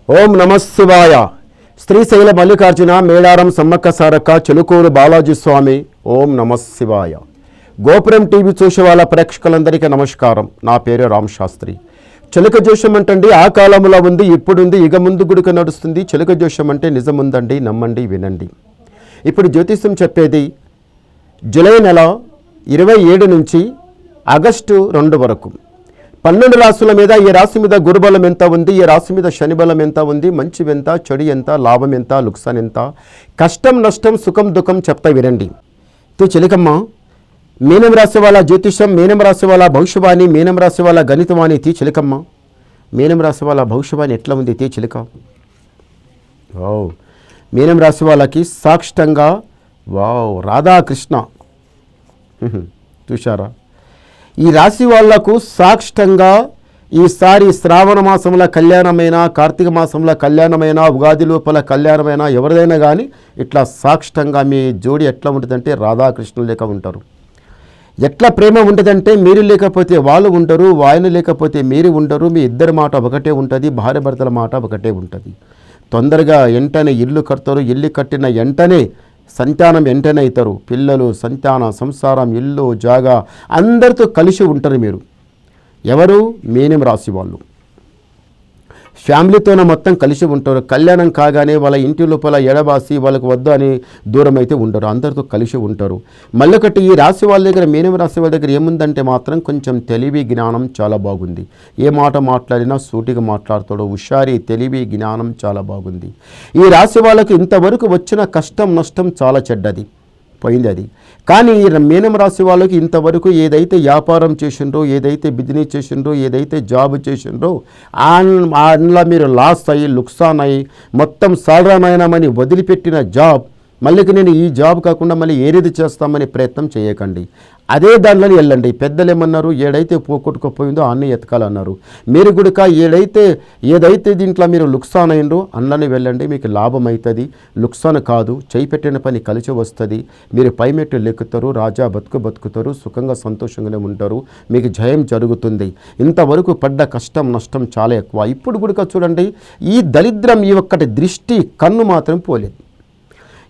ఓం నమశివాయ. శ్రీశైల మల్లికార్జున మేడారం సమ్మక్క సారక్క చెలుకూరు బాలాజీ స్వామి. ఓం నమశివాయ. గోపురం టీవీ చూసే వాళ్ళ ప్రేక్షకులందరికీ నమస్కారం. నా పేరు రామ్ శాస్త్రి. చెలుక జోషం అంటండి ఆ కాలంలో ఉంది, ఇప్పుడుంది, ఇక ముందు గుడిక నడుస్తుంది. చెలుక జోషం అంటే నిజముందండి, నమ్మండి, వినండి. ఇప్పుడు జ్యోతిష్యం చెప్పేది జూలై నెల 27 నుంచి ఆగస్టు 2 వరకు 12 రాశుల మీద ఈ రాశి మీద గురుబలం ఎంత ఉంది, ఈ రాశి మీద శనిబలం ఎంత ఉంది, మంచి ఎంత, చెడు ఎంత, లాభం ఎంత, లుక్సాన్ ఎంత, కష్టం నష్టం సుఖం దుఃఖం చెప్తా వినండి. చెలికమ్మ, మీనం రాశి వాళ్ళ జ్యోతిషం, మీనం రాశి వాళ్ళ భవిష్యవాణి, మీనం రాశి వాళ్ళ గణితవాణి. చెలికమ్మ, మీనం రాశి వాళ్ళ భవిష్యవాణి ఎట్లా ఉంది? చెలిక మీనం రాశి వాళ్ళకి సాక్షితంగా రాధాకృష్ణ చూశారా? ఈ రాశి వాళ్లకు సాక్షితంగా ఈసారి శ్రావణ మాసంలో కళ్యాణమైన, కార్తీక మాసంలో కళ్యాణమైన, ఉగాది లోపల కళ్యాణమైన ఎవరిదైనా కానీ ఇట్లా సాక్షితంగా మీ జోడి ఎట్లా ఉంటుందంటే రాధాకృష్ణులు లేక ఉంటారు. ఎట్లా ప్రేమ ఉంటుందంటే మీరు లేకపోతే వాళ్ళు ఉండరు, ఆయన లేకపోతే మీరు ఉండరు. మీ ఇద్దరి మాట ఒకటే ఉంటుంది, భార్య భర్తల మాట ఒకటే ఉంటుంది. తొందరగా వెంటనే ఇల్లు కడతారు, ఇల్లు కట్టిన వెంటనే సంతానం వెంటనే అవుతారు. పిల్లలు, సంతానం, సంసారం, ఇల్లు, జాగా అందరితో కలిసి ఉంటారు మీరు. ఎవరు? మీనం రాశి వాళ్ళు ఫ్యామిలీతోనే మొత్తం కలిసి ఉంటారు. కళ్యాణం కాగానే వాళ్ళ ఇంటి లోపల ఎడబాసి వాళ్ళకు వద్దు అని దూరం అయితే ఉండరు, అందరితో కలిసి ఉంటారు. మళ్ళొకటి ఈ రాశి వాళ్ళ దగ్గర, మీనం రాశి వాళ్ళ దగ్గర ఏముందంటే మాత్రం కొంచెం తెలివి జ్ఞానం చాలా బాగుంది. ఏ మాట మాట్లాడినా సూటిగా మాట్లాడతాడు, హుషారి, తెలివి జ్ఞానం చాలా బాగుంది. ఈ రాశి వాళ్ళకు ఇంతవరకు వచ్చిన కష్టం నష్టం చాలా చెడ్డది, పోయింది అది. కానీ ఈ మీనం రాశి వాళ్ళకి ఇంతవరకు ఏదైతే వ్యాపారం చేసిండ్రో, ఏదైతే బిజినెస్ చేసిండ్రో, ఏదైతే జాబ్ చేసిండ్రో అందులో మీరు లాస్ అయ్యి, లుక్సాన్ అయ్యి, మొత్తం సాలరామాయణమని వదిలిపెట్టిన జాబ్ మళ్ళీకి నేను ఈ జాబ్ కాకుండా మళ్ళీ ఏరేది చేస్తామని ప్రయత్నం చేయకండి. అదే దానిలో వెళ్ళండి. పెద్దలు ఏమన్నారు? ఏడైతే పోగొట్టుకుపోయిందో అన్నీ ఎతకాలన్నారు. మీరు కూడా ఏదైతే దీంట్లో మీరు లుక్సాన్ అయిందో అందులోనే వెళ్ళండి, మీకు లాభం అవుతుంది, లుక్సాన్ కాదు. చేయి పెట్టిన పని కలిసి వస్తుంది. మీరు పైమెట్టు లెక్కుతారు, రాజా బతుకుతారు, సుఖంగా సంతోషంగానే ఉంటారు, మీకు జయం జరుగుతుంది. ఇంతవరకు పడ్డ కష్టం నష్టం చాలా ఎక్కువ. ఇప్పుడు కూడా చూడండి, ఈ దరిద్రం, ఈ ఒక్కటి దృష్టి కన్ను మాత్రం పోలేదు.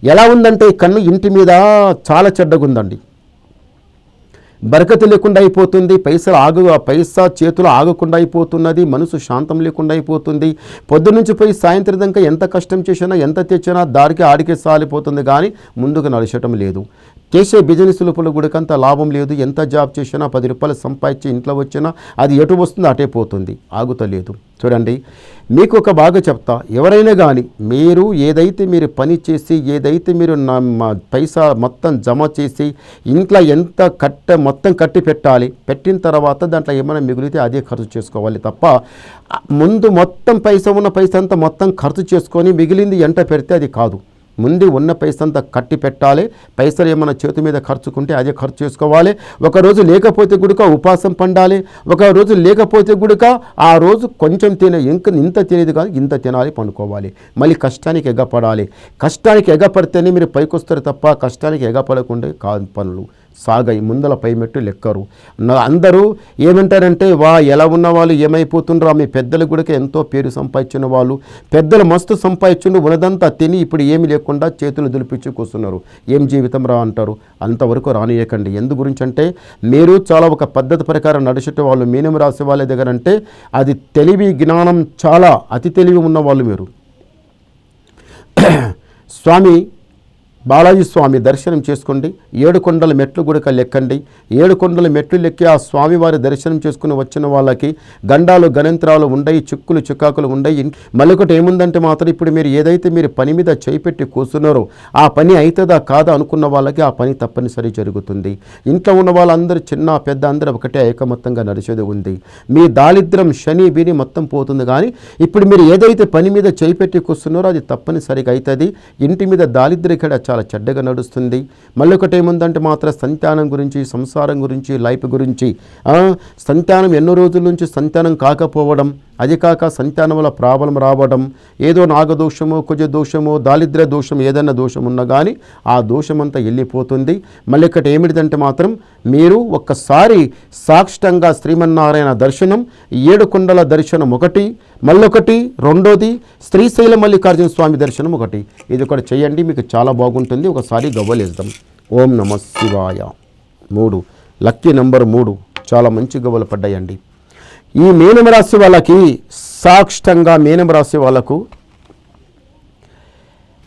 ఎలా ఉందంటే ఈ కన్ను ఇంటి మీద చాలా చెడ్డగా ఉందండి. బరకతి లేకుండా అయిపోతుంది, పైసా చేతులు ఆగకుండా అయిపోతున్నది, మనసు శాంతం లేకుండా అయిపోతుంది. పొద్దునుంచి పోయి సాయంత్రం దాకా ఎంత కష్టం చేసినా, ఎంత తెచ్చినా దారికి ఆడికే సాలిపోతుంది, కానీ ముందుకు నడిచటం లేదు. చేసే బిజినెస్ లోపల గుడికంత లాభం లేదు. ఎంత జాబ్ చేసినా 10 రూపాయలు సంపాదించి ఇంట్లో వచ్చినా అది ఎటు వస్తుందో అటే పోతుంది, ఆగుతలేదు. చూడండి, మీకు ఒక బాగా చెప్తా, ఎవరైనా కానీ మీరు ఏదైతే పని చేసి, ఏదైతే మీరు పైసా మొత్తం జమ చేసి ఇంట్లో ఎంత మొత్తం కట్టి పెట్టాలి, పెట్టిన తర్వాత దాంట్లో ఏమైనా మిగిలితే అదే ఖర్చు చేసుకోవాలి తప్ప ముందు మొత్తం ఉన్న పైసా అంతా మొత్తం ఖర్చు చేసుకొని మిగిలింది ఎంట పెడితే అది కాదు. ముందు ఉన్న పైసంతా కట్టి పెట్టాలి. పైసలు ఏమైనా చేతి మీద ఖర్చుకుంటే అదే ఖర్చు చేసుకోవాలి. ఒకరోజు లేకపోతే గుడిక ఉపాసం పండాలి, ఒక రోజు లేకపోతే గుడిక ఆ రోజు కొంచెం ఇంత తినేది కాదు, ఇంత తినాలి, పండుకోవాలి. మళ్ళీ కష్టానికి ఎగపడాలి. కష్టానికి ఎగపడితేనే మీరు పైకొస్తారు తప్ప కష్టానికి ఎగపడకుండా కాదు పనులు సాగాయి. ముందల పైమెట్టు లెక్కరు. అందరూ ఏమంటారంటే ఎలా ఉన్న వాళ్ళు ఏమైపోతుండ్రో. మీ పెద్దలు కూడా ఎంతో పేరు సంపాదించిన వాళ్ళు, పెద్దలు మస్తు సంపాదించుండు, ఉన్నదంతా తిని ఇప్పుడు ఏమి లేకుండా చేతులు దులిపించి కూర్చున్నారు. ఏం జీవితం రా అంటారు. అంతవరకు రానియకండి. ఎందు గురించి అంటే మీరు చాలా ఒక పద్ధతి ప్రకారం నడిచేట వాళ్ళు మీనం రాసే వాళ్ళ దగ్గర అంటే అది తెలివి జ్ఞానం చాలా అతి తెలివి ఉన్నవాళ్ళు. మీరు స్వామి బాలాజీ స్వామి దర్శనం చేసుకోండి. 7 కొండల మెట్లు గుడిక లెక్కండి. 7 కొండల మెట్లు లెక్కి ఆ స్వామివారి దర్శనం చేసుకుని వచ్చిన వాళ్ళకి గండాలు గణంత్రాలు ఉండయి, చిక్కులు చిక్కాకులు ఉండయి. మళ్ళొకటి ఏముందంటే మాత్రం ఇప్పుడు మీరు ఏదైతే పని మీద చేయిపెట్టి కూర్చున్నారో ఆ పని అవుతుందా కాదా అనుకున్న వాళ్ళకి ఆ పని తప్పనిసరి జరుగుతుంది. ఇంట్లో ఉన్న వాళ్ళందరూ చిన్న పెద్ద అందరూ ఒకటే ఐకమత్యంగా నడిచేది ఉంది. మీ దారిద్ర్యం శని బిని మొత్తం పోతుంది. కానీ ఇప్పుడు మీరు ఏదైతే పని మీద చేయిపెట్టి కూర్చున్నారో అది తప్పనిసరిగా అవుతుంది. ఇంటి మీద దారిద్ర్యం ఇక్కడ చాలా చెడ్డగా నడుస్తుంది. మళ్ళొకటి ఏముందంటే మాత్రం సంతానం గురించి, సంసారం గురించి, లైఫ్ గురించి. సంతానం ఎన్నో రోజుల నుంచి సంతానం కాకపోవడం, అది కాక సంతానముల ప్రాబ్లం రావడం, ఏదో నాగదోషము, కుజదోషము, దారిద్ర్య దోషం, ఏదైనా దోషం ఉన్నా కానీ ఆ దోషమంతా వెళ్ళిపోతుంది. మళ్ళీ ఇక్కడ ఏమిటిదంటే మాత్రం మీరు ఒక్కసారి సాక్షాత్తంగా శ్రీమన్నారాయణ దర్శనం, 7 కొండల దర్శనం ఒకటి, మళ్ళొకటి రెండోది శ్రీశైల మల్లికార్జున స్వామి దర్శనం ఒకటి, ఇది ఒకటి చేయండి, మీకు చాలా బాగుంటుంది. ఒకసారి గవ్వలేద్దాం. ఓం నమ శివాయ. 3 లక్కీ నెంబర్ 3 చాలా మంచి గవ్వలు పడ్డాయండి. ఈ మీనం రాశి వాళ్ళకి సాక్షాత్తంగా మీనం రాశి వాళ్ళకు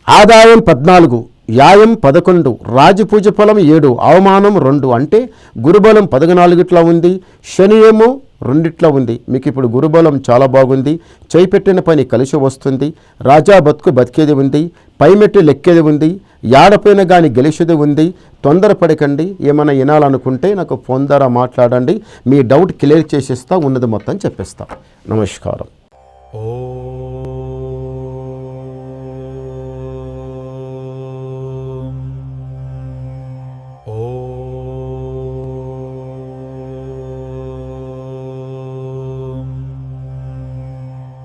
ఆదాయం 14, యాయం 11, రాజపూజ ఫలం 7, అవమానం 2, అంటే గురుబలం 14 ఉంది, శని ఏమో 2 ఉంది. మీకు ఇప్పుడు గురుబలం చాలా బాగుంది, చేయిపెట్టిన పని కలిసి వస్తుంది, రాజా బతుకు బతికేది ఉంది, పైమెట్టి లెక్కేది ఉంది, యాడపైన కానీ గెలిచేది ఉంది. తొందరపడకండి. ఏమైనా వినాలనుకుంటే నాకు ఫోన్ ద్వారా మాట్లాడండి, మీ డౌట్ క్లియర్ చేసేస్తా, ఉన్నది మొత్తం చెప్పేస్తా. నమస్కారం.